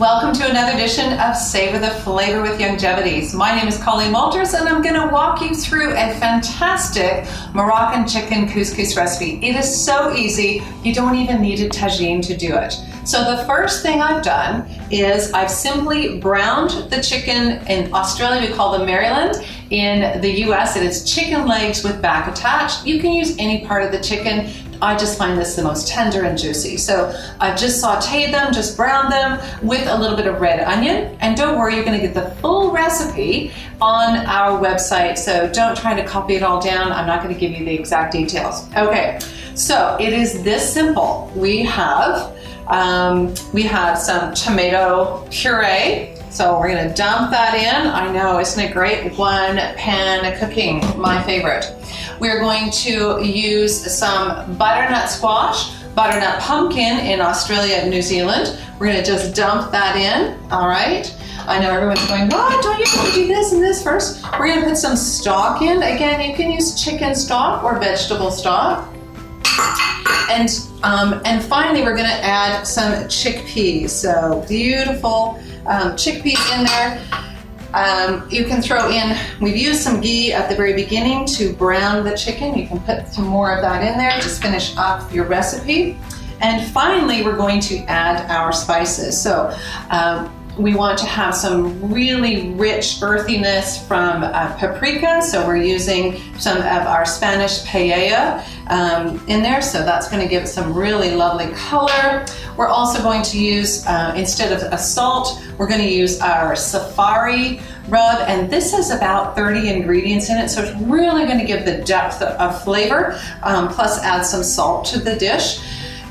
Welcome to another edition of Savor the Flavor with Youngevity. My name is Colleen Walters and I'm going to walk you through a fantastic Moroccan chicken couscous recipe. It is so easy, you don't even need a tagine to do it. So the first thing I've done is I've simply browned the chicken. In Australia we call them Maryland. In the US it is chicken legs with back attached. You can use any part of the chicken. I just find this the most tender and juicy. So I've just sauteed them, just browned them with a little bit of red onion. And don't worry, you're gonna get the full recipe on our website. So don't try to copy it all down. I'm not gonna give you the exact details. Okay, so it is this simple. We have some tomato puree. So we're gonna dump that in. I know, isn't it great? One pan cooking, my favorite. We're going to use some butternut squash, butternut pumpkin in Australia and New Zealand. We're gonna just dump that in, all right? I know everyone's going, what, don't you have to do this and this first? We're gonna put some stock in. Again, you can use chicken stock or vegetable stock. And finally, we're gonna add some chickpeas. So beautiful chickpeas in there. You can throw in, we've used some ghee at the very beginning to brown the chicken. You can put some more of that in there to finish off your recipe. And finally, we're going to add our spices. So we want to have some really rich earthiness from paprika. So we're using some of our Spanish paella in there. So that's going to give it some really lovely color. We're also going to use, instead of a salt, we're going to use our safari rub. And this has about 30 ingredients in it. So it's really going to give the depth of flavor, plus add some salt to the dish.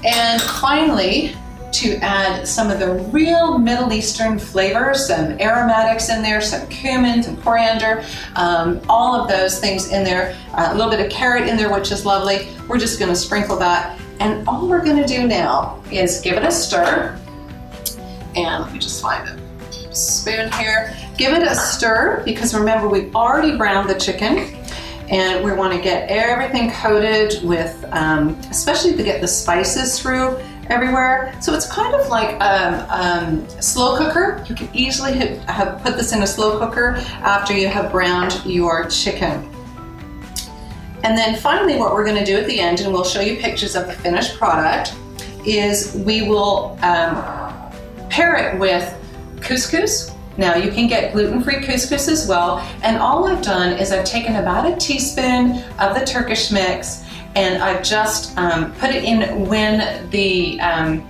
And finally, to add some of the real Middle Eastern flavors, some aromatics in there, some cumin, some coriander, all of those things in there, a little bit of carrot in there, which is lovely. We're just gonna sprinkle that. And all we're gonna do now is give it a stir. And let me just find a spoon here. Give it a stir, because remember, we've already browned the chicken. And we wanna get everything coated with, especially to get the spices through everywhere. So it's kind of like a slow cooker. You can easily put this in a slow cooker after you have browned your chicken. And then finally, what we're gonna do at the end, and we'll show you pictures of the finished product, is we will pair it with couscous. Now you can get gluten-free couscous as well. And all I've done is I've taken about a teaspoon of the Turkish mix, and I've just put it in when I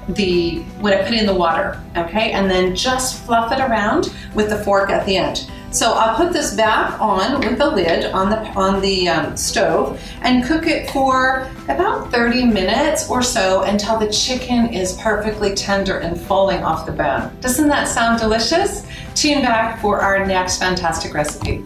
put it in the water, okay? And then just fluff it around with the fork at the end. So I'll put this back on with the lid on the stove and cook it for about 30 minutes or so until the chicken is perfectly tender and falling off the bone. Doesn't that sound delicious? Tune back for our next fantastic recipe.